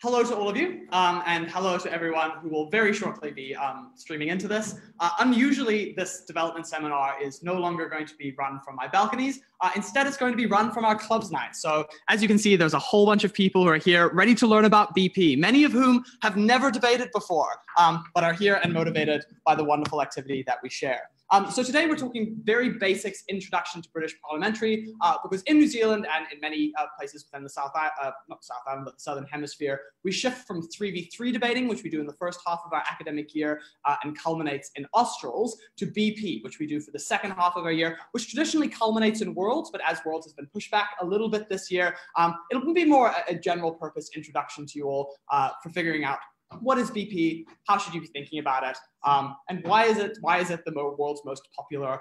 Hello to all of you, and hello to everyone who will very shortly be streaming into this. Unusually, this development seminar is no longer going to be run from my balconies. Instead, it's going to be run from our clubs night. So as you can see, there's a whole bunch of people who are here ready to learn about BP, many of whom have never debated before, but are here and motivated by the wonderful activity that we share. So today we're talking very basics introduction to British parliamentary, because in New Zealand and in many places within the Southern Hemisphere, we shift from 3v3 debating, which we do in the first half of our academic year and culminates in Australs, to BP, which we do for the second half of our year, which traditionally culminates in Worlds, but as Worlds has been pushed back a little bit this year, it'll be more a general purpose introduction to you all for figuring out what is BP, how should you be thinking about it, and why is it the world's most popular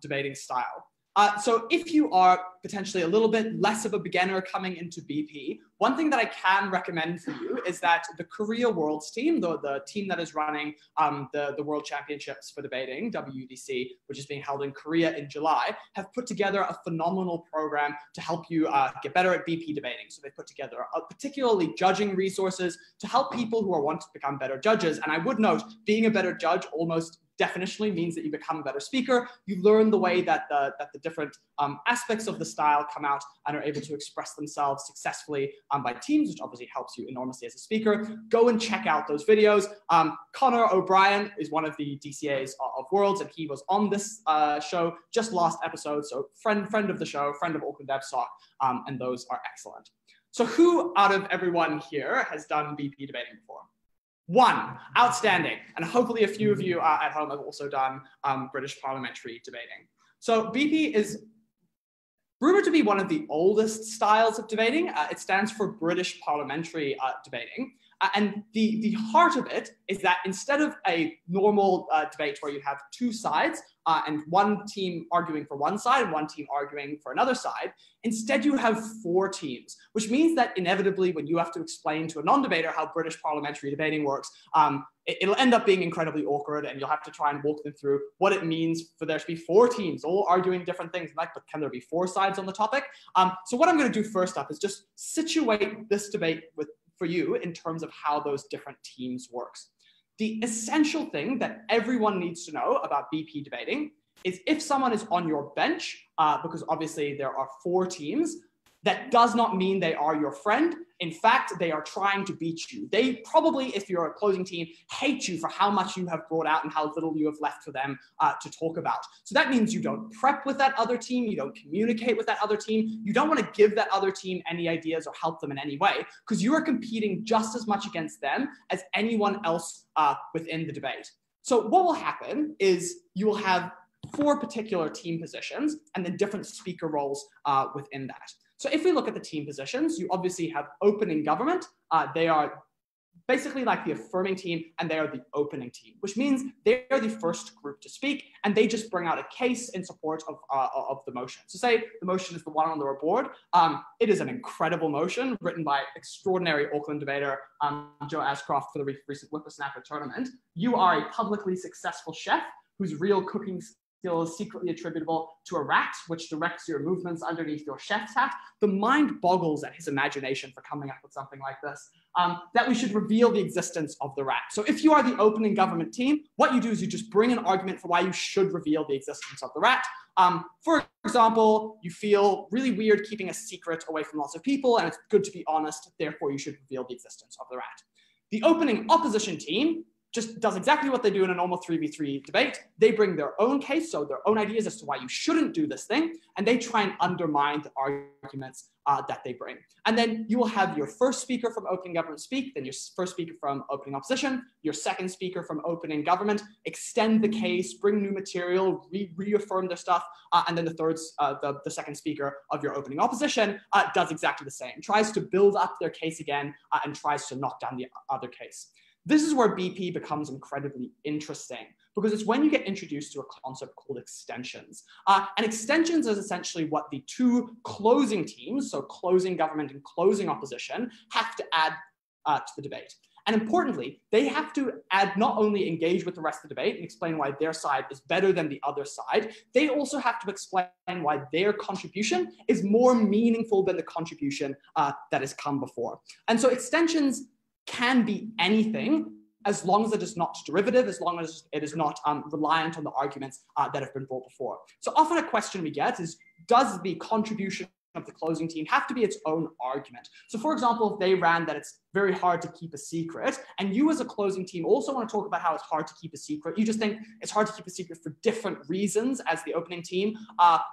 debating style. So if you are potentially a little bit less of a beginner coming into BP, one thing that I can recommend for you is that the Korea Worlds team, the team that is running the World Championships for debating, WUDC, which is being held in Korea in July, have put together a phenomenal program to help you get better at BP debating. So they put together particularly judging resources to help people who are wanting to become better judges. And I would note, being a better judge almost definitionally means that you become a better speaker. You learn the way that the different aspects of the style come out and are able to express themselves successfully by teams, which obviously helps you enormously as a speaker. Go and check out those videos. Connor O'Brien is one of the DCAs of Worlds, and he was on this show just last episode. So friend of the show, friend of Auckland DevSoc, and those are excellent. So who out of everyone here has done BP debating before? One, outstanding. And hopefully a few of you at home have also done British parliamentary debating. So BP is rumored to be one of the oldest styles of debating. It stands for British parliamentary debating. And the heart of it is that instead of a normal debate where you have two sides and one team arguing for one side and one team arguing for another side, instead you have four teams, which means that inevitably when you have to explain to a non-debater how British parliamentary debating works, it'll end up being incredibly awkward, and you'll have to try and walk them through what it means for there to be four teams all arguing different things. Like, but can there be four sides on the topic? So what I'm going to do first up is just situate this debate for you in terms of how those different teams works. The essential thing that everyone needs to know about BP debating is if someone is on your bench, because obviously there are four teams, that does not mean they are your friend. In fact, they are trying to beat you. They probably, if you're a closing team, hate you for how much you have brought out and how little you have left for them to talk about. So that means you don't prep with that other team. You don't communicate with that other team. You don't want to give that other team any ideas or help them in any way, because you are competing just as much against them as anyone else within the debate. So what will happen is you will have four particular team positions and then different speaker roles within that. So if we look at the team positions, you obviously have opening government. They are basically like the affirming team, and they are the opening team, which means they are the first group to speak, and they just bring out a case in support of the motion. So say the motion is the one on the board. It is an incredible motion written by extraordinary Auckland debater Joe Ashcroft for the recent Whippersnapper tournament. You are a publicly successful chef whose real cooking skill is secretly attributable to a rat, which directs your movements underneath your chef's hat. The mind boggles at his imagination for coming up with something like this, that we should reveal the existence of the rat. So if you are the opening government team, what you do is you just bring an argument for why you should reveal the existence of the rat. For example, you feel really weird keeping a secret away from lots of people, and it's good to be honest, therefore you should reveal the existence of the rat. The opening opposition team just does exactly what they do in a normal 3v3 debate. They bring their own case, so their own ideas as to why you shouldn't do this thing, and they try and undermine the arguments that they bring. And then you will have your first speaker from opening government speak, then your first speaker from opening opposition, your second speaker from opening government, extend the case, bring new material, reaffirm their stuff, and then the second speaker of your opening opposition does exactly the same, tries to build up their case again and tries to knock down the other case. This is where BP becomes incredibly interesting, because it's when you get introduced to a concept called extensions. And extensions is essentially what the two closing teams, so closing government and closing opposition, have to add to the debate. And importantly, they have to not only engage with the rest of the debate and explain why their side is better than the other side, they also have to explain why their contribution is more meaningful than the contribution that has come before. And so extensions can be anything as long as it is not derivative, as long as it is not reliant on the arguments that have been brought before. So often a question we get is, does the contribution of the closing team have to be its own argument? So for example, if they ran that it's very hard to keep a secret, and you as a closing team also want to talk about how it's hard to keep a secret, you just think it's hard to keep a secret for different reasons as the opening team,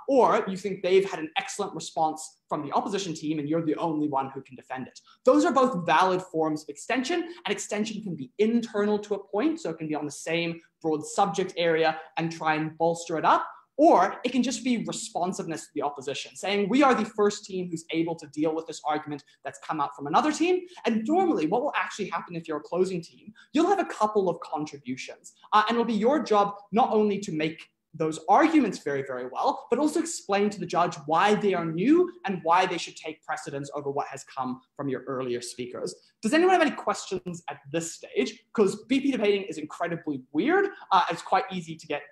or you think they've had an excellent response from the opposition team and you're the only one who can defend it. Those are both valid forms of extension, and extension can be internal to a point, so it can be on the same broad subject area and try and bolster it up. Or it can just be responsiveness to the opposition, saying we are the first team who's able to deal with this argument that's come out from another team. And normally what will actually happen if you're a closing team, you'll have a couple of contributions. And it'll be your job not only to make those arguments very, very well, but also explain to the judge why they are new and why they should take precedence over what has come from your earlier speakers. Does anyone have any questions at this stage? Because BP debating is incredibly weird. It's quite easy to get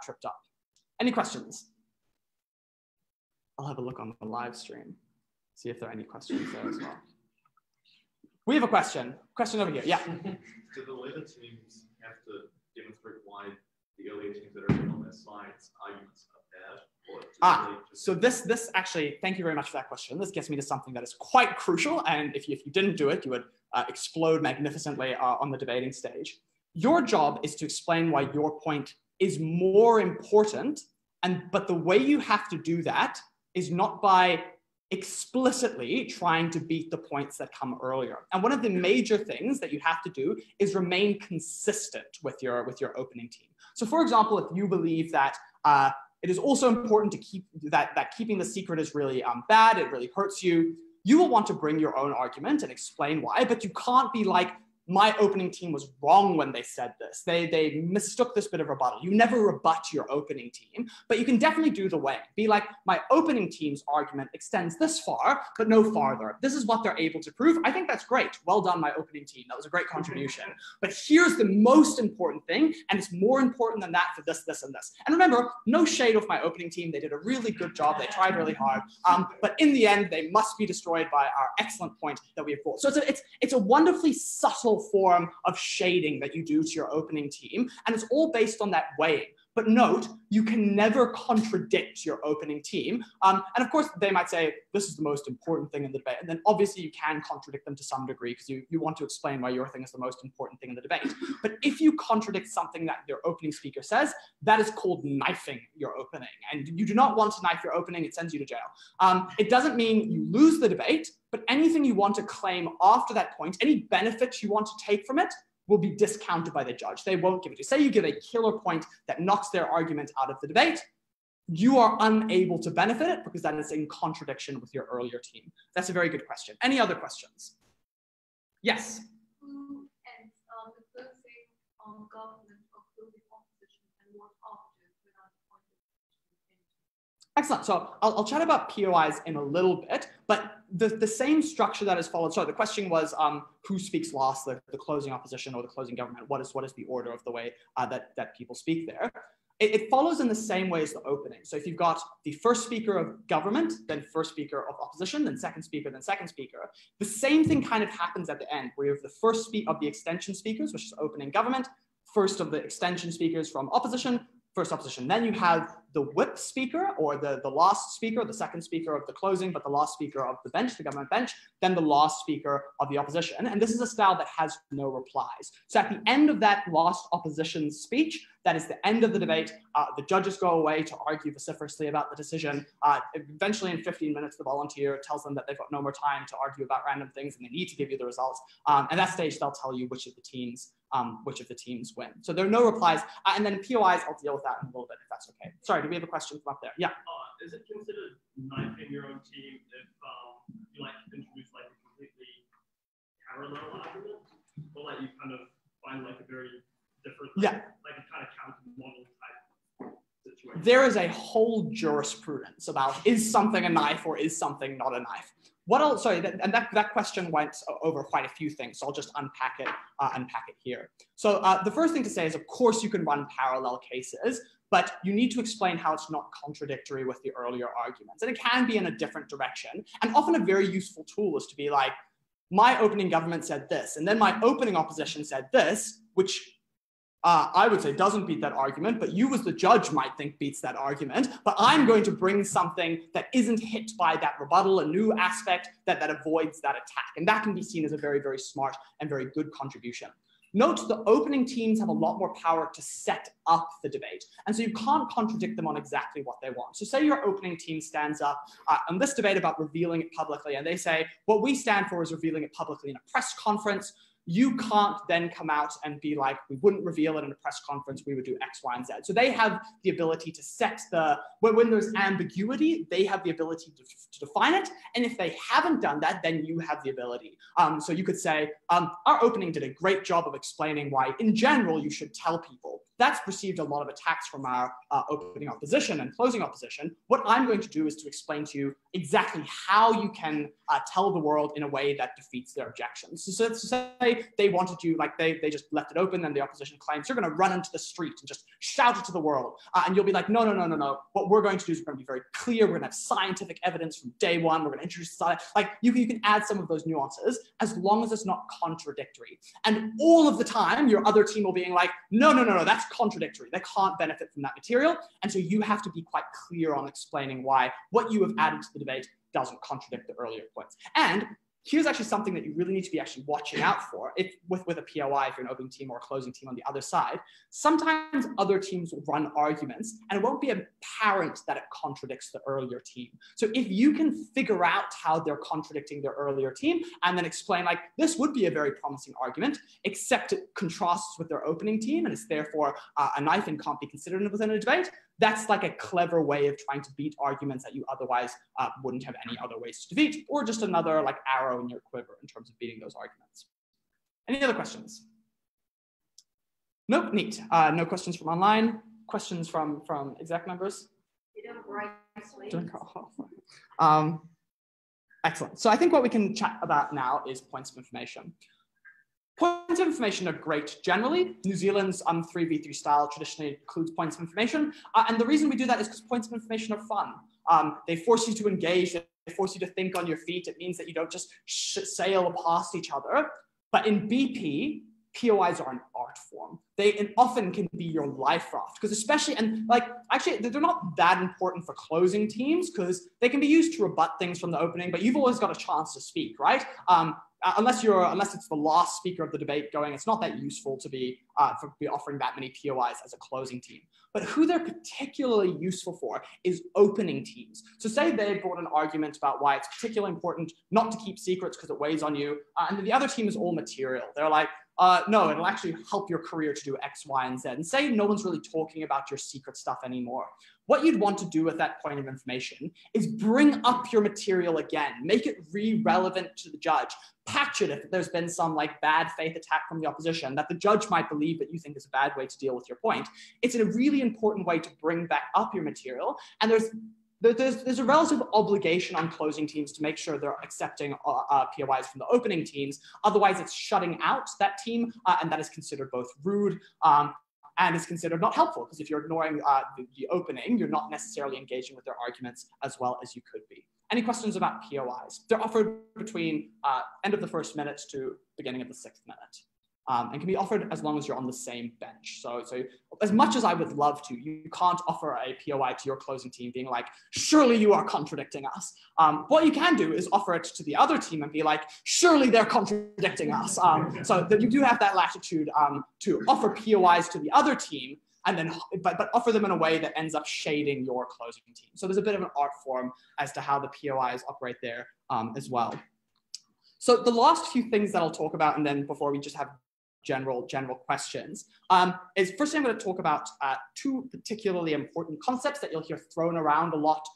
tripped up. Any questions? I'll have a look on the live stream, see if there are any questions there as well. We have a question. Question over here. Yeah. Do the later teams have to demonstrate why the earlier teams that are on their slides arguments are bad? So this actually, thank you very much for that question. This gets me to something that is quite crucial, and if you didn't do it, you would explode magnificently on the debating stage. Your job is to explain why your point is more important, but the way you have to do that is not by explicitly trying to beat the points that come earlier. And one of the major things that you have to do is remain consistent with your opening team. So for example, if you believe that it is also important to keep that keeping the secret is really bad, it really hurts you, you will want to bring your own argument and explain why, but you can't be like, my opening team was wrong when they said this. They mistook this bit of rebuttal. You never rebut your opening team, but you can definitely do the way. Be like, my opening team's argument extends this far, but no farther. This is what they're able to prove. I think that's great. Well done, my opening team. That was a great contribution. But here's the most important thing, and it's more important than that for this, this, and this. And remember, no shade of my opening team. They did a really good job. They tried really hard. But in the end, they must be destroyed by our excellent point that we have brought. So it's a wonderfully subtle form of shading that you do to your opening team, and it's all based on that weighing. But note, you can never contradict your opening team. And of course, they might say, this is the most important thing in the debate. And then obviously you can contradict them to some degree because you want to explain why your thing is the most important thing in the debate. But if you contradict something that your opening speaker says, that is called knifing your opening. And you do not want to knife your opening, it sends you to jail. It doesn't mean you lose the debate, but anything you want to claim after that point, any benefits you want to take from it, will be discounted by the judge. They won't give it to you. Say you give a killer point that knocks their argument out of the debate, you are unable to benefit it because that is in contradiction with your earlier team. That's a very good question. Any other questions? Yes? Who ends the closing on government or closing opposition and what after without appointed? Excellent. So I'll chat about POIs in a little bit, but the same structure that is followed. So the question was who speaks last, the closing opposition or the closing government? What is the order of the way that people speak there? It follows in the same way as the opening. So if you've got the first speaker of government, then first speaker of opposition, then second speaker, then second speaker, the same thing kind of happens at the end, where you have the first of the extension speakers, which is opening government, first of the extension speakers from opposition, first opposition. Then you have the whip speaker, or the last speaker, the second speaker of the closing, but the last speaker of the bench, the government bench, then the last speaker of the opposition. And this is a style that has no replies. So at the end of that last opposition speech, that is the end of the debate, the judges go away to argue vociferously about the decision. Eventually in 15 minutes, the volunteer tells them that they've got no more time to argue about random things and they need to give you the results. At that stage, they'll tell you which of the teams win. So there are no replies. And then POIs, I'll deal with that in a little bit if that's okay. Sorry, do we have a question from up there? Yeah. Is it considered knifing your own team if you like introduce like a completely parallel argument, or like you kind of find like a very different, like a kind of counter model type situation? There is a whole jurisprudence about is something a knife or is something not a knife. That question went over quite a few things, so I'll just unpack it here. So the first thing to say is, of course, you can run parallel cases, but you need to explain how it's not contradictory with the earlier arguments. And it can be in a different direction. And often a very useful tool is to be like, my opening government said this, and then my opening opposition said this, which I would say doesn't beat that argument, but you as the judge might think beats that argument. But I'm going to bring something that isn't hit by that rebuttal, a new aspect that avoids that attack. And that can be seen as a very, very smart and very good contribution. Note the opening teams have a lot more power to set up the debate. And so you can't contradict them on exactly what they want. So say your opening team stands up on this debate about revealing it publicly, and they say, what we stand for is revealing it publicly in a press conference. You can't then come out and be like, we wouldn't reveal it in a press conference, we would do X, Y, and Z. So they have the ability to set when there's ambiguity, they have the ability to define it. And if they haven't done that, then you have the ability. So you could say, our opening did a great job of explaining why, in general, you should tell people. That's received a lot of attacks from our opening opposition and closing opposition. What I'm going to do is to explain to you exactly how you can tell the world in a way that defeats their objections. So to say they wanted you, like they just left it open, and the opposition claims you're going to run into the street and just shout it to the world. And you'll be like, no. What we're going to do is we're going to be very clear. We're going to have scientific evidence from day one. We're going to introduce science. Like you can add some of those nuances as long as it's not contradictory. And all of the time, your other team will be like, no, that's contradictory. They can't benefit from that material. And so you have to be quite clear on explaining why what you have added to the debate doesn't contradict the earlier points. And here's actually something that you really need to be actually watching out for with a POI, if you're an opening team or a closing team on the other side. Sometimes other teams will run arguments and it won't be apparent that it contradicts the earlier team. So if you can figure out how they're contradicting their earlier team and then explain like, this would be a very promising argument, except it contrasts with their opening team and is therefore a knife and can't be considered within a debate, that's like a clever way of trying to beat arguments that you otherwise wouldn't have any other ways to defeat, or just another like arrow in your quiver in terms of beating those arguments. Any other questions? Nope, neat. No questions from online. Questions from exec members? You don't write slaves. Excellent. So I think what we can chat about now is points of information. Points of information are great generally. New Zealand's 3v3 style traditionally includes points of information. And the reason we do that is because points of information are fun. They force you to engage, they force you to think on your feet. It means that you don't just sail past each other. But in BP, POIs are an art form. They often can be your life raft, because especially, and like, actually, they're not that important for closing teams because they can be used to rebut things from the opening, but you've always got a chance to speak, right? Unless it's the last speaker of the debate going, it's not that useful to be offering that many POIs as a closing team. But who they're particularly useful for is opening teams. So say they brought an argument about why it's particularly important not to keep secrets because it weighs on you, and then the other team is all material. They're like, no, it'll actually help your career to do X, Y, and Z. And say no one's really talking about your secret stuff anymore. What you'd want to do at that point of information is bring up your material again, make it relevant to the judge, patch it if there's been some like bad faith attack from the opposition that the judge might believe that you think is a bad way to deal with your point. It's a really important way to bring back up your material. And there's a relative obligation on closing teams to make sure they're accepting POIs from the opening teams. Otherwise, it's shutting out that team, and that is considered both rude and is considered not helpful, because if you're ignoring the opening, you're not necessarily engaging with their arguments as well as you could be. Any questions about POIs? They're offered between end of the first minute to beginning of the 6th minute. And can be offered as long as you're on the same bench. So as much as I would love to, you can't offer a POI to your closing team being like, surely you are contradicting us. What you can do is offer it to the other team and be like, surely they're contradicting us. So that you do have that latitude to offer POIs to the other team, and then but offer them in a way that ends up shading your closing team. So there's a bit of an art form as to how the POIs operate there as well. So the last few things that I'll talk about, and then before we just have general questions, is first I'm going to talk about two particularly important concepts that you'll hear thrown around a lot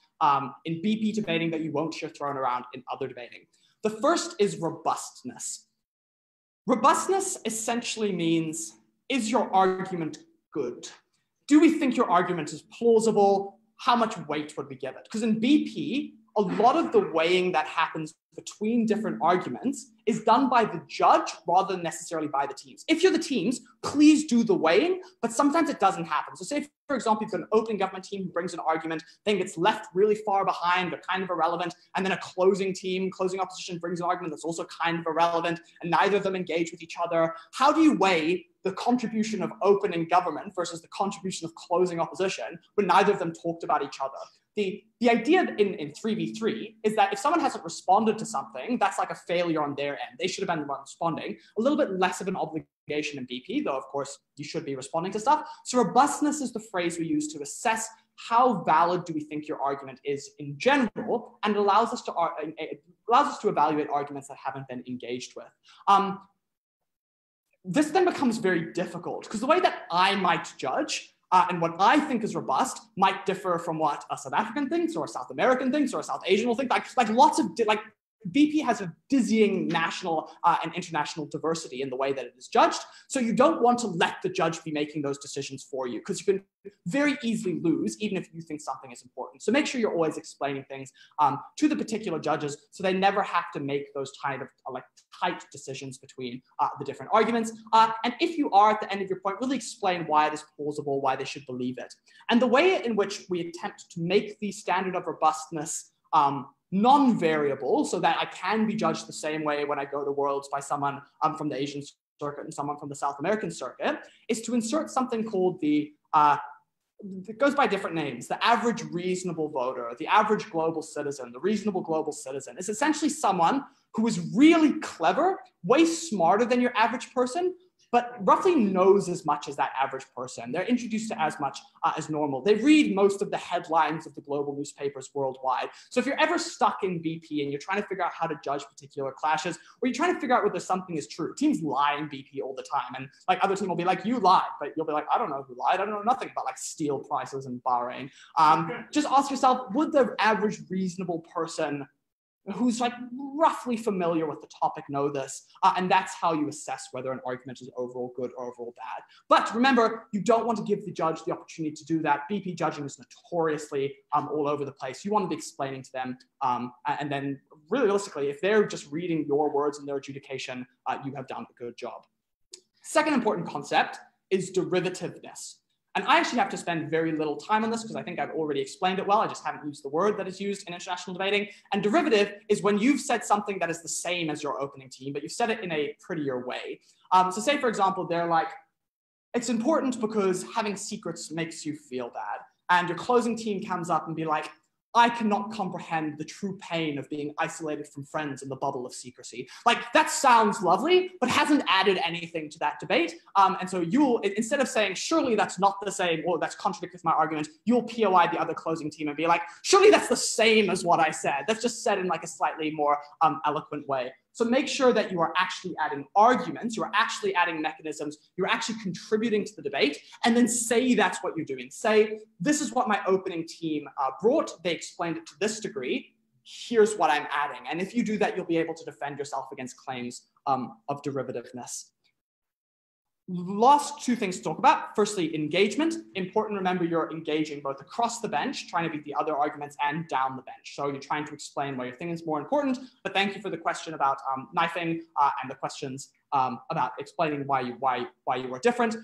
in BP debating that you won't hear thrown around in other debating. The first is robustness. Robustness essentially means, is your argument good? Do we think your argument is plausible? How much weight would we give it? Because in BP, a lot of the weighing that happens between different arguments is done by the judge rather than necessarily by the teams. If you're the teams, please do the weighing, but sometimes it doesn't happen. So say, for example, you've got an opening government team who brings an argument, then gets left really far behind, but kind of irrelevant, and then a closing opposition brings an argument that's also kind of irrelevant, and neither of them engage with each other. How do you weigh the contribution of opening government versus the contribution of closing opposition when neither of them talked about each other? The idea in 3v3 is that if someone hasn't responded to something, that's like a failure on their end. They should have been responding. A little bit less of an obligation in BP, though, of course, you should be responding to stuff. So robustness is the phrase we use to assess how valid do we think your argument is in general, and it allows us to evaluate arguments that haven't been engaged with. This then becomes very difficult because the way that I might judge and what I think is robust might differ from what a South African thinks or a South American thinks or a South Asian will think. Like lots of, BP has a dizzying national and international diversity in the way that it is judged. So you don't want to let the judge be making those decisions for you because you can very easily lose even if you think something is important. So make sure you're always explaining things to the particular judges so they never have to make those kind of tight decisions between the different arguments. And if you are at the end of your point, really explain why it is plausible, why they should believe it. And the way in which we attempt to make the standard of robustness non-variable so that I can be judged the same way when I go to Worlds by someone from the Asian circuit and someone from the South American circuit is to insert something called it goes by different names. The average reasonable voter, the average global citizen, the reasonable global citizen is essentially someone who is really clever, way smarter than your average person, but roughly knows as much as that average person. They're introduced to as much as normal. They read most of the headlines of the global newspapers worldwide. So if you're ever stuck in BP and you're trying to figure out how to judge particular clashes, or you're trying to figure out whether something is true, teams lie in BP all the time. And other team will be like, you lied, but you'll be like, I don't know who lied. I don't know nothing about steel prices in Bahrain. Just ask yourself, would the average reasonable person who's roughly familiar with the topic know this, and that's how you assess whether an argument is overall good or overall bad. But remember, you don't want to give the judge the opportunity to do that. BP judging is notoriously all over the place. You want to be explaining to them, and then realistically, if they're just reading your words in their adjudication, you have done a good job. Second important concept is derivativeness. And I actually have to spend very little time on this because I think I've already explained it well. I just haven't used the word that is used in international debating. And derivative is when you've said something that is the same as your opening team, but you've said it in a prettier way. So say, for example, they're like, it's important because having secrets makes you feel bad. And your closing team comes up and be like, I cannot comprehend the true pain of being isolated from friends in the bubble of secrecy. That sounds lovely, but hasn't added anything to that debate. And so you'll, instead of saying, surely that's not the same, or that's contradictory with my argument, you'll POI the other closing team and be like, surely that's the same as what I said. That's just said in a slightly more eloquent way. So make sure that you are actually adding arguments, you are actually adding mechanisms, you're actually contributing to the debate, and then say that's what you're doing. Say, this is what my opening team brought. They explained it to this degree. Here's what I'm adding. And if you do that, you'll be able to defend yourself against claims of derivativeness. Last two things to talk about. Firstly, engagement. Important, remember, you're engaging both across the bench, trying to beat the other arguments, and down the bench. So you're trying to explain why your thing is more important. But thank you for the question about knifing and the questions about explaining why you were different,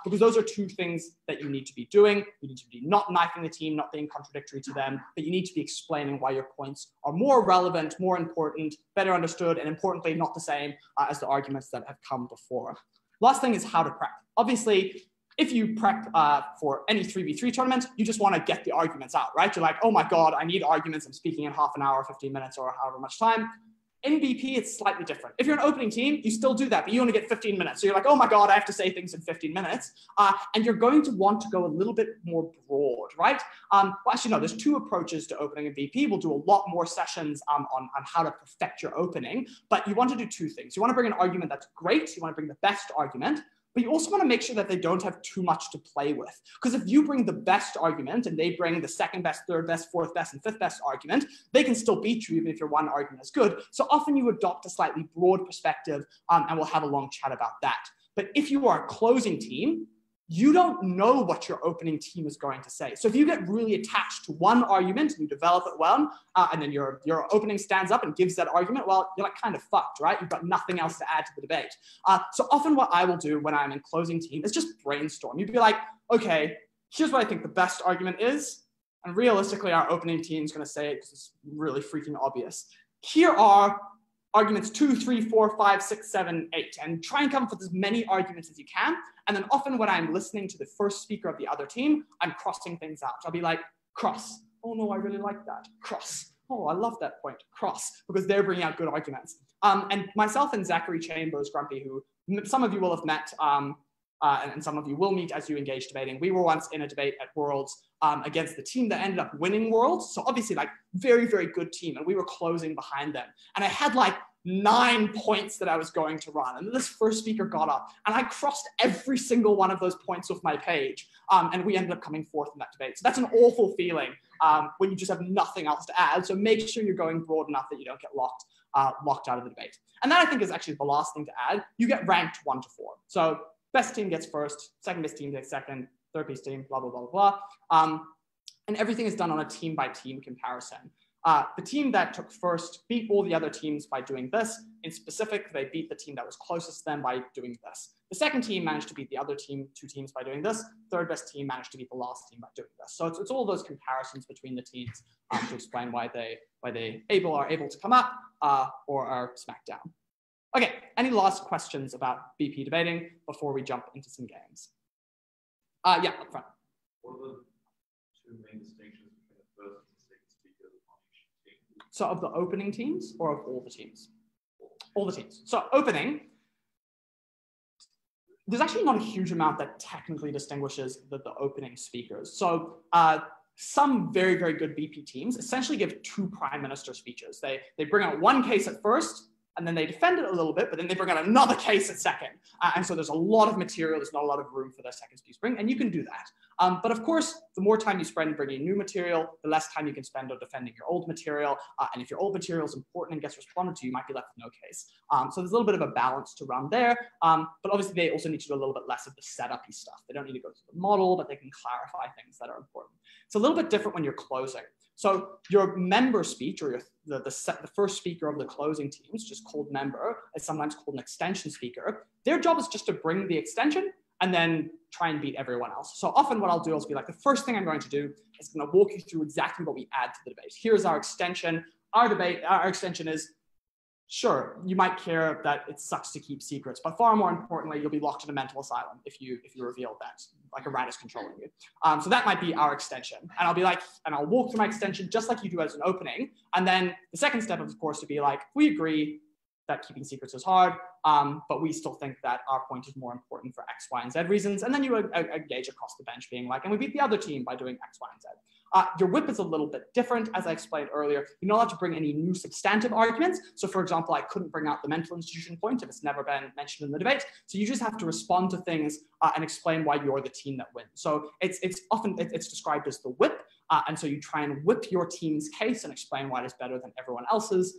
because those are two things that you need to be doing. You need to be not knifing the team, not being contradictory to them, but you need to be explaining why your points are more relevant, more important, better understood, and importantly, not the same as the arguments that have come before. Last thing is how to prep. Obviously, if you prep for any 3v3 tournament, you just want to get the arguments out, right? You're like, oh my God, I need arguments. I'm speaking in half an hour, 15 minutes, or however much time. In BP, it's slightly different. If you're an opening team, you still do that, but you only get 15 minutes. So you're like, oh my God, I have to say things in 15 minutes. And you're going to want to go a little bit more broad, right? Well, actually, no, there's two approaches to opening a BP. We'll do a lot more sessions on how to perfect your opening, but you want to do two things. You want to bring an argument that's great. You want to bring the best argument, but you also want to make sure that they don't have too much to play with. Because if you bring the best argument and they bring the second best, third best, fourth best, and fifth best argument, they can still beat you even if your one argument is good. So often you adopt a slightly broad perspective, and we'll have a long chat about that. But if you are a closing team, you don't know what your opening team is going to say. So if you get really attached to one argument and you develop it well, and then your opening stands up and gives that argument, well, you're like kind of fucked, right? You've got nothing else to add to the debate. So often what I will do when I'm in closing team is just brainstorm. You'd be like, okay, here's what I think the best argument is. And realistically, our opening team is going to say it because it's really freaking obvious. Here are arguments 2, 3, 4, 5, 6, 7, 8, and try and come up with as many arguments as you can. And then often when I'm listening to the first speaker of the other team, I'm crossing things out. I'll be like, cross. Oh no, I really like that. Cross. Oh, I love that point. Cross. Because they're bringing out good arguments. And myself and Zachary Chambers, Grumpy, who some of you will have met, and some of you will meet as you engage debating. We were once in a debate at Worlds against the team that ended up winning Worlds. So obviously like very, very good team. And we were closing behind them. And I had like 9 points that I was going to run. And this first speaker got up and I crossed every single one of those points off my page. And we ended up coming fourth in that debate. So that's an awful feeling when you just have nothing else to add. So make sure you're going broad enough that you don't get locked out of the debate. And that I think is actually the last thing to add. You get ranked 1 to 4. So best team gets first, second best team gets second, third best team, blah, blah, blah, blah. And everything is done on a team-by-team comparison. The team that took first beat all the other teams by doing this. In specific, they beat the team that was closest to them by doing this. The second team managed to beat the other team, 2 teams by doing this. Third best team managed to beat the last team by doing this. So it's all those comparisons between the teams to explain why they are able to come up or are smacked down. Okay, any last questions about BP debating before we jump into some games? Yeah, up front. What are the 2 main distinctions between the first and second speakers on each team? So of the opening teams or of all the teams? All the teams. So opening, there's actually not a huge amount that technically distinguishes the opening speakers. So some very, very good BP teams essentially give 2 prime minister speeches. They bring out one case at first, and then they defend it a little bit, but then they bring out another case at second. And so there's a lot of material, there's not a lot of room for their second speech bring, and you can do that. But of course, the more time you spend bringing new material, the less time you can spend on defending your old material. And if your old material is important and gets responded to, you might be left with no case. So there's a little bit of a balance to run there. But obviously they also need to do a little bit less of the setup-y stuff. They don't need to go through the model, but they can clarify things that are important. It's a little bit different when you're closing. So your member speech, or the first speaker of the closing teams, just called member, is sometimes called an extension speaker. Their job is just to bring the extension and then try and beat everyone else. So often what I'll do is be like, the first thing I'm going to do is going to walk you through exactly what we add to the debate. Here's our extension. Our extension is, sure, you might care that it sucks to keep secrets, but far more importantly, you'll be locked in a mental asylum if you reveal that like a rat is controlling you. So that might be our extension. And I'll be like, and I'll walk through my extension just like you do as an opening. And then the second step, of course, to be like, we agree that keeping secrets is hard, but we still think that our point is more important for X, Y, and Z reasons. And then you engage across the bench being like, and we beat the other team by doing X, Y, and Z. Your whip is a little bit different. As I explained earlier, you're not allowed to bring any new substantive arguments. So for example, I couldn't bring out the mental institution point if it's never been mentioned in the debate. So you just have to respond to things and explain why you're the team that wins. So it's often described as the whip. And so you try and whip your team's case and explain why it is better than everyone else's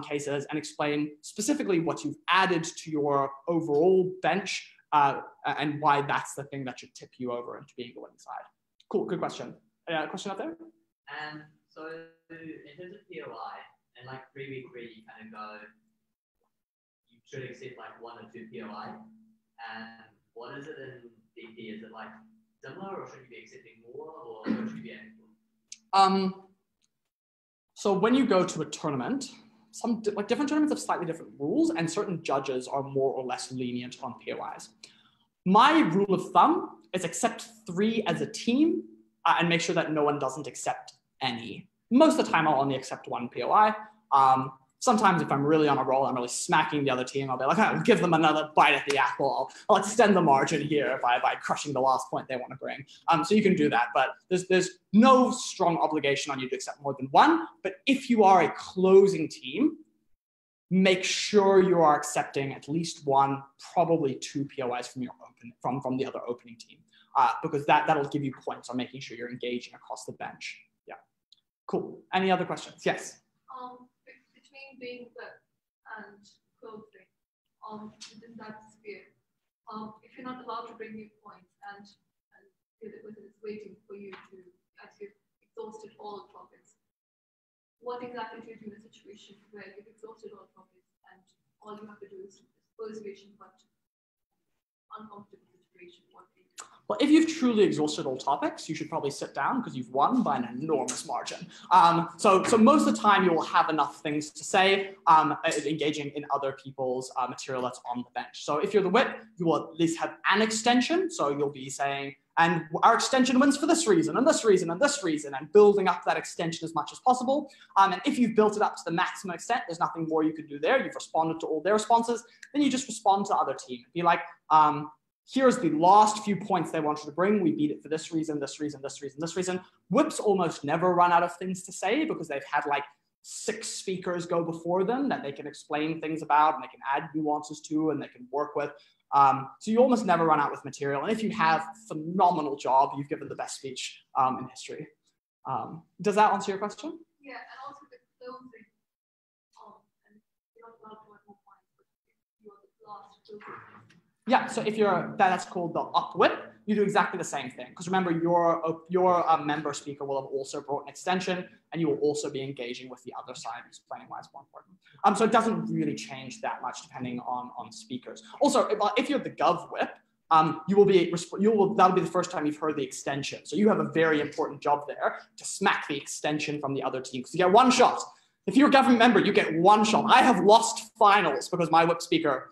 cases, and explain specifically what you've added to your overall bench and why that's the thing that should tip you over into being the winning side. Cool, good question. Question up there? So in terms of POI, and like 3 week where you kind of go, you should accept like 1 or 2 POI. And what is it in BP? Is it like similar, or should you be accepting more, or should you be aiming for? So when you go to a tournament, different tournaments have slightly different rules, and certain judges are more or less lenient on POIs. My rule of thumb is accept 3 as a team, and make sure that no one doesn't accept any. Most of the time, I'll only accept 1 POI. Sometimes if I'm really on a roll, I'm really smacking the other team, I'll be like, I'll give them another bite at the apple. I'll extend the margin here by crushing the last point they want to bring. So you can do that, but there's no strong obligation on you to accept more than 1. But if you are a closing team, make sure you are accepting at least 1, probably 2 POIs from the other opening team. Because that'll give you points on making sure you're engaging across the bench. Yeah, cool. Any other questions? Yes. Between being whip and closing, within that sphere, if you're not allowed to bring new points and it's waiting for you to, as you've exhausted all topics, what exactly do you do in a situation where you've exhausted all topics and all you have to do is persuasion, but uncomfortable situation? What do you do? Well, if you've truly exhausted all topics, you should probably sit down because you've won by an enormous margin. So most of the time you will have enough things to say, engaging in other people's material that's on the bench. So if you're the whip, you will at least have an extension. So you'll be saying, and our extension wins for this reason, and this reason, and this reason, and building up that extension as much as possible. And if you've built it up to the maximum extent, there's nothing more you can do there. You've responded to all their responses. Then you just respond to the other team. Be like, here's the last few points they wanted to bring. We beat it for this reason, this reason, this reason, this reason. Whips almost never run out of things to say because they've had like 6 speakers go before them that they can explain things about and they can add nuances to and they can work with. So you almost never run out with material. And if you have a phenomenal job, you've given the best speech in history. Does that answer your question? Yeah, and also the closing. And you're not allowed to have more points, but if you're the last closing. Yeah, so if that's called the up whip, you do exactly the same thing. Because remember, your member speaker will have also brought an extension, and you will also be engaging with the other side, explaining why it's more important. So it doesn't really change that much depending on speakers. Also, if you're the gov whip, that'll be the first time you've heard the extension. So you have a very important job there to smack the extension from the other team. So you get one shot. If you're a government member, you get one shot. I have lost finals because my whip speaker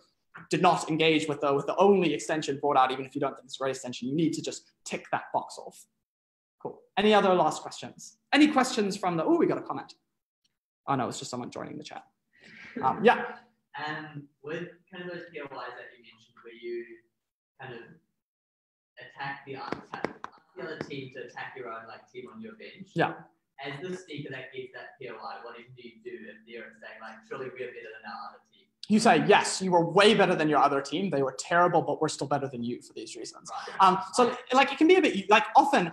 did not engage with the only extension brought out, even if you don't think it's a great extension. You need to just tick that box off. Cool. Any other last questions? Any questions from the, we got a comment. Oh no, it's just someone joining the chat. Yeah. With kind of those POIs that you mentioned, where you kind of attack the other team to attack your own team on your bench. Yeah. As the speaker that gets that POI, what do you do if they're saying surely we're better than our other team? You say, yes, you were way better than your other team. They were terrible, but we're still better than you for these reasons. So it can be a bit often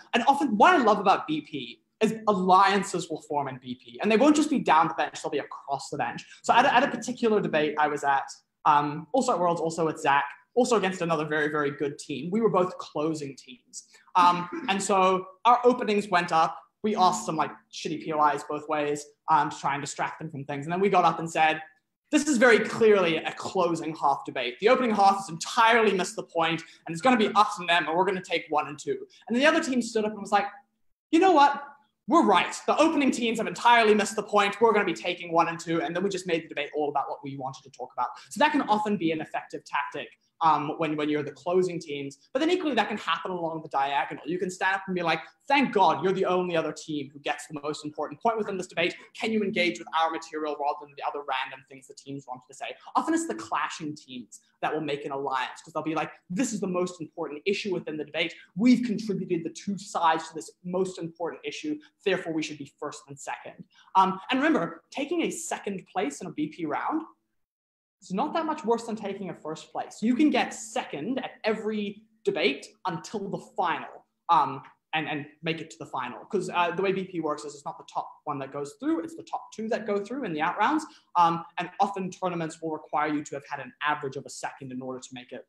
what I love about BP is alliances will form in BP, and they won't just be down the bench, they'll be across the bench. So at a particular debate I was at, also at Worlds, also at Zach, also against another very, very good team. We were both closing teams. And so our openings went up. We asked some shitty POIs both ways to try and distract them from things. And then we got up and said, this is very clearly a closing half debate. The opening half has entirely missed the point, and it's going to be us and them, and we're going to take 1 and 2. And then the other team stood up and was like, you know what? We're right. The opening teams have entirely missed the point. We're going to be taking 1 and 2. And then we just made the debate all about what we wanted to talk about. So that can often be an effective tactic when you're the closing teams. But then equally, that can happen along the diagonal. You can stand up and be like, thank God you're the only other team who gets the most important point within this debate. Can you engage with our material rather than the other random things the teams wanted to say? Often it's the clashing teams that will make an alliance because they'll be like, this is the most important issue within the debate. We've contributed the 2 sides to this most important issue. Therefore, we should be first and second. And remember, taking a second place in a BP round, it's not that much worse than taking a first place. You can get second at every debate until the final and make it to the final. Because the way BP works is it's not the top 1 that goes through, it's the top 2 that go through in the out rounds. And often tournaments will require you to have had an average of a second in order to make it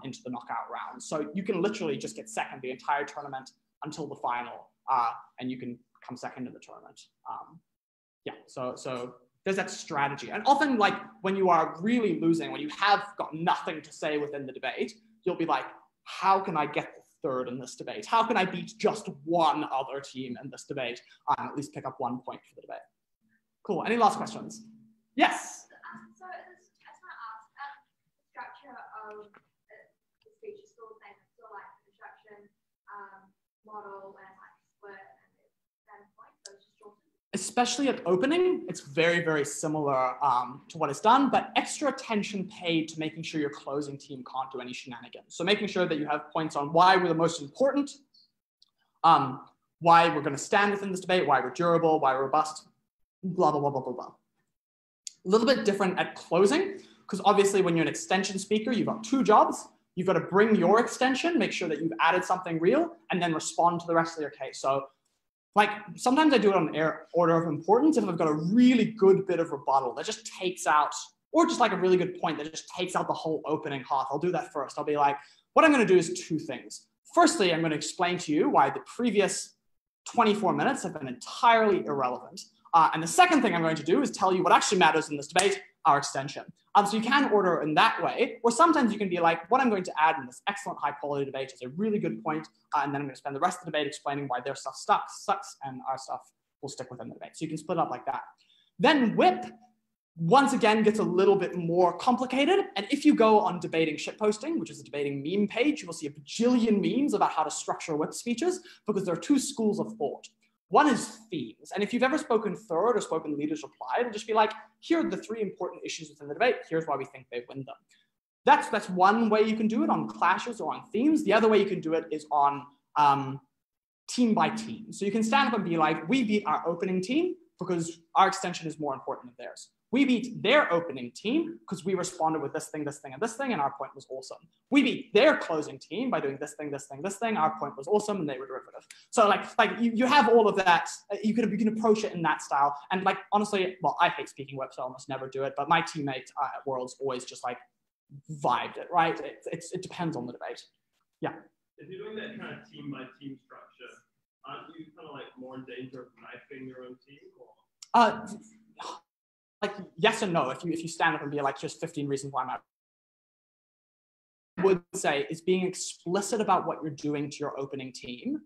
into the knockout rounds. So you can literally just get second the entire tournament until the final, and you can come second in the tournament. So there's that strategy. And often when you are really losing, when you have got nothing to say within the debate, you'll be like, how can I get the 3rd in this debate? How can I beat just 1 other team in this debate? And at least pick up 1 point for the debate. Cool, any last questions? Yes? So I just want to ask, the structure of the speech is still the same, it's still the instruction model and split and then point, so it's just shortened. Especially at opening, it's very, very similar to what is done, but extra attention paid to making sure your closing team can't do any shenanigans. So making sure that you have points on why we're the most important, why we're going to stand within this debate, why we're durable, why we're robust, blah, blah, blah, blah, blah, blah. A little bit different at closing, because obviously when you're an extension speaker, you've got 2 jobs. You've got to bring your extension, make sure that you've added something real, and then respond to the rest of your case. So sometimes I do it on order of importance if I've got a really good bit of rebuttal that just takes out or just like a really good point that just takes out the whole opening half. I'll do that first. I'll be like, what I'm going to do is two things. Firstly, I'm going to explain to you why the previous 24 minutes have been entirely irrelevant. And the second thing I'm going to do is tell you what actually matters in this debate, our extension. So you can order in that way, or sometimes you can be like, what I'm going to add in this excellent high quality debate is a really good point, and then I'm going to spend the rest of the debate explaining why their stuff sucks and our stuff will stick within the debate. So you can split it up like that. Then WIP, once again, gets a little bit more complicated. And if you go on debating shitposting, which is a debating meme page, you will see a bajillion memes about how to structure WIP speeches, because there are two schools of thought. One is themes. And if you've ever spoken third or spoken leaders reply, it'll just be like, here are the three important issues within the debate. Here's why we think they win them. That's one way you can do it, on clashes or on themes. The other way you can do it is on team by team. So you can stand up and be like, we beat our opening team because our extension is more important than theirs. We beat their opening team because we responded with this thing, and this thing, and our point was awesome. We beat their closing team by doing this thing, this thing, this thing. Our point was awesome, and they were derivative. So like you have all of that. You can approach it in that style. And like honestly, well, I hate speaking WIP, so I almost never do it. But my teammate at Worlds always just like vibed it, right? It depends on the debate. Yeah. If you're doing that kind of team by team structure, aren't you kind of like more in danger of knifing your own team? Or? Like yes and no. If you stand up and be like, just 15 reasons why I'm out. I would say is being explicit about what you're doing to your opening team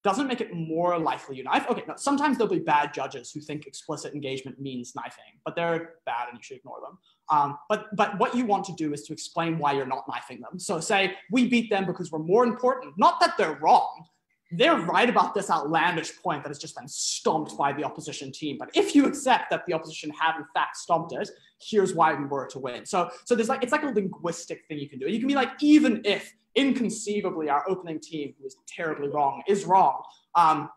doesn't make it more likely you knife. Okay, no, sometimes there'll be bad judges who think explicit engagement means knifing, but they're bad and you should ignore them. But what you want to do is to explain why you're not knifing them. So say, we beat them because we're more important. Not that they're wrong. They're right about this outlandish point that has just been stomped by the opposition team. But if you accept that the opposition have in fact stomped it, here's why we were to win. So there's like, it's like a linguistic thing you can do. You can be like, even if inconceivably our opening team, who is terribly wrong, is wrong,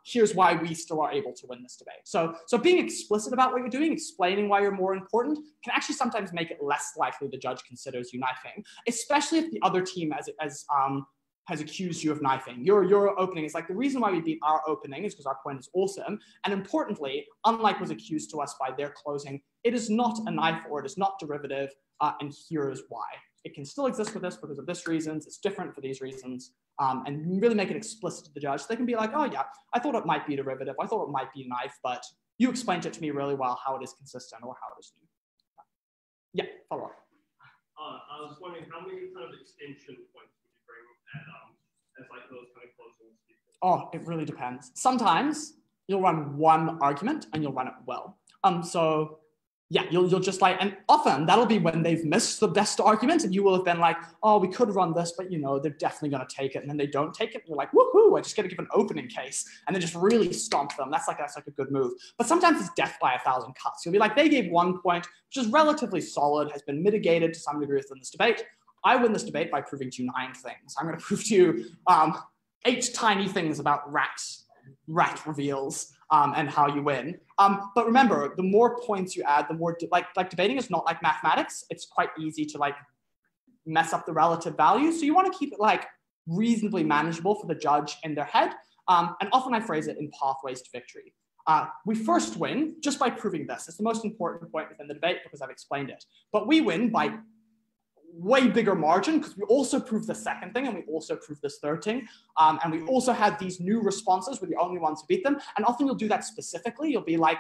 here's why we still are able to win this debate. So being explicit about what you're doing, explaining why you're more important, can actually sometimes make it less likely the judge considers you knifing, especially if the other team has accused you of knifing. Your opening is like, the reason why we beat our opening is because our point is awesome. And importantly, unlike was accused to us by their closing, it is not a knife or it is not derivative, and here's why. It can still exist with this because of this reasons, it's different for these reasons, and really make it explicit to the judge. They can be like, oh yeah, I thought it might be derivative, I thought it might be a knife, but you explained it to me really well how it is consistent or how it is new. Yeah, follow up. I was wondering how many kind of extension points as like those kind of closing speakers? Oh, it really depends. Sometimes you'll run one argument and you'll run it well. So yeah, you'll just like, and often that'll be when they've missed the best argument and you will have been like, oh, we could run this, but you know, they're definitely going to take it. And then they don't take it. And you're like, woohoo, I just got to give an opening case and then just really stomp them. That's like a good move. But sometimes it's death by 1,000 cuts. You'll be like, they gave 1 point, which is relatively solid, has been mitigated to some degree within this debate. I win this debate by proving to you 9 things. I'm going to prove to you 8 tiny things about rat reveals and how you win. But remember, the more points you add, the more like debating is not like mathematics. It's quite easy to like mess up the relative value. So you want to keep it like reasonably manageable for the judge in their head. And often I phrase it in pathways to victory. We first win just by proving this. It's the most important point within the debate because I've explained it. But we win by way bigger margin because we also proved the second thing and we also proved this third thing. And we also had these new responses. We're the only ones who beat them. And often you'll do that specifically. You'll be like,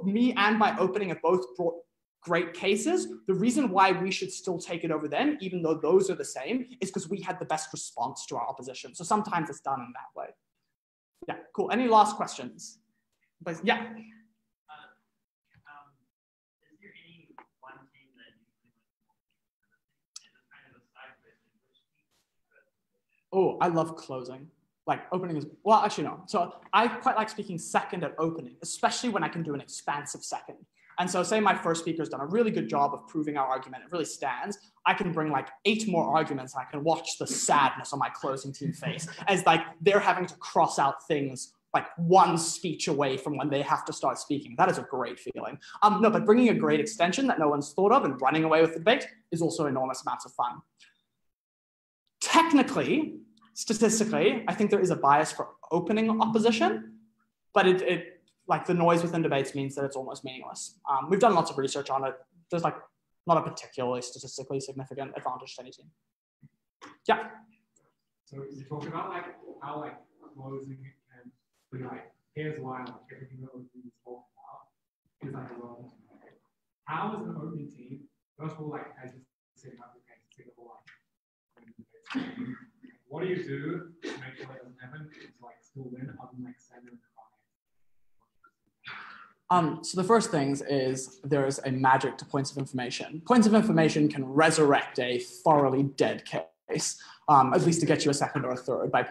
me and my opening have both brought great cases. The reason why we should still take it over them, even though those are the same, is because we had the best response to our opposition. So sometimes it's done in that way. Yeah, cool. Any last questions? Yeah. Oh, I love closing. Like opening is, well, actually no. So I quite like speaking second at opening, especially when I can do an expansive second. And so say my first speaker's done a really good job of proving our argument, it really stands. I can bring like 8 more arguments and I can watch the sadness on my closing team face as like they're having to cross out things like 1 speech away from when they have to start speaking. That is a great feeling. No, but bringing a great extension that no one's thought of and running away with the debate is also enormous amounts of fun. Technically, statistically, I think there is a bias for opening opposition, but it like the noise within debates means that it's almost meaningless. We've done lots of research on it. there's like not a particularly statistically significant advantage to any team. Yeah. So you talk about like how like closing can be like, here's why like everything that we talk about is like a role. How is an opening team, first of all, like as you said about the case, Singapore, like what do you do to make sure that doesn't happen to like still win other than like 7 and 5? So the first things is there's a magic to points of information. Points of information can resurrect a thoroughly dead case, at least to get you a second or a third by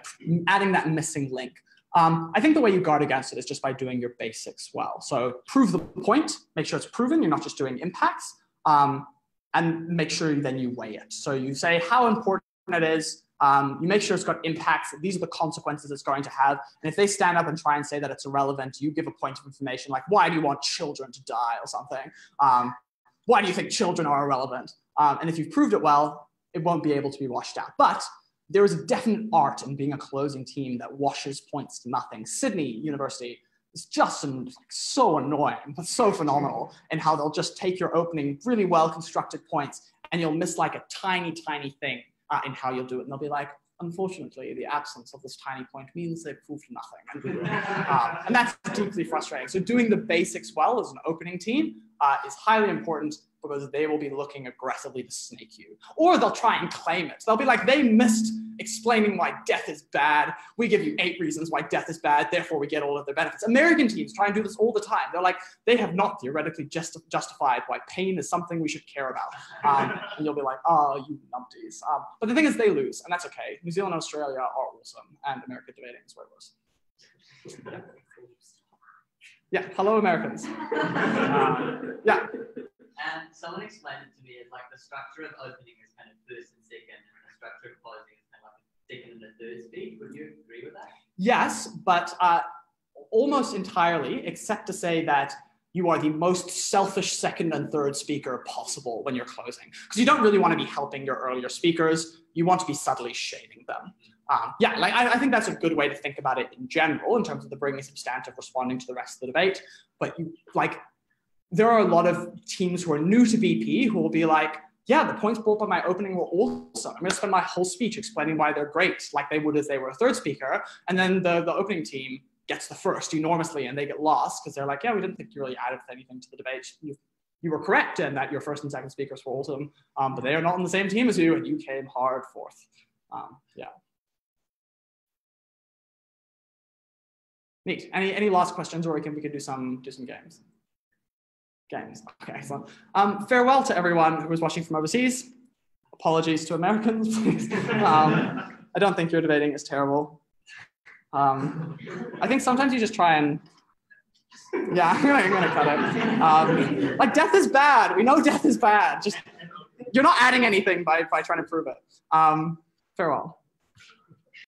adding that missing link. I think the way you guard against it is just by doing your basics well. So prove the point, make sure it's proven, you're not just doing impacts, and make sure then you weigh it. So you say how important it is, you make sure it's got impacts, these are the consequences it's going to have, and if they stand up and try and say that it's irrelevant, you give a point of information like, why do you want children to die or something? Why do you think children are irrelevant? And if you've proved it well, it won't be able to be washed out. But there is a definite art in being a closing team that washes points to nothing. Sydney University is just so annoying, but so phenomenal in how they'll just take your opening really well-constructed points and you'll miss like a tiny, tiny thing in how you'll do it. And they'll be like, unfortunately, the absence of this tiny point means they've proved nothing. And that's deeply frustrating. So doing the basics well as an opening team is highly important because they will be looking aggressively to snake you. Or they'll try and claim it. They'll be like, they missed explaining why death is bad. We give you 8 reasons why death is bad, therefore we get all of their benefits. American teams try and do this all the time. They're like, they have not theoretically justified why pain is something we should care about. And you'll be like, oh, you numpties. But the thing is they lose, and that's okay. New Zealand and Australia are awesome, and American debating is way worse. Yeah, hello Americans. Yeah. And someone explained it to me as like the structure of opening is kind of first and second, and the structure of closing is kind of like a second and a third speed. Would you agree with that? Yes, but almost entirely, except to say that you are the most selfish second and third speaker possible when you're closing. Because you don't really want to be helping your earlier speakers. You want to be subtly shading them. Yeah, like I think that's a good way to think about it in general in terms of the bringing substantive responding to the rest of the debate. But you like, there are a lot of teams who are new to BP who will be like, yeah, the points brought by my opening were awesome. I'm going to spend my whole speech explaining why they're great, like they would if they were a third speaker. And then the opening team gets the first enormously and they get lost because they're like, yeah, we didn't think you really added anything to the debate. You were correct in that your first and second speakers were awesome, but they are not on the same team as you and you came hard fourth. Yeah. Neat. Any last questions, or we can do some games? Games. Okay, excellent. Farewell to everyone who was watching from overseas. Apologies to Americans, please. I don't think your debating is terrible. I think sometimes you just try and, yeah, I'm gonna cut it. Like death is bad. We know death is bad. Just you're not adding anything by trying to prove it. Farewell.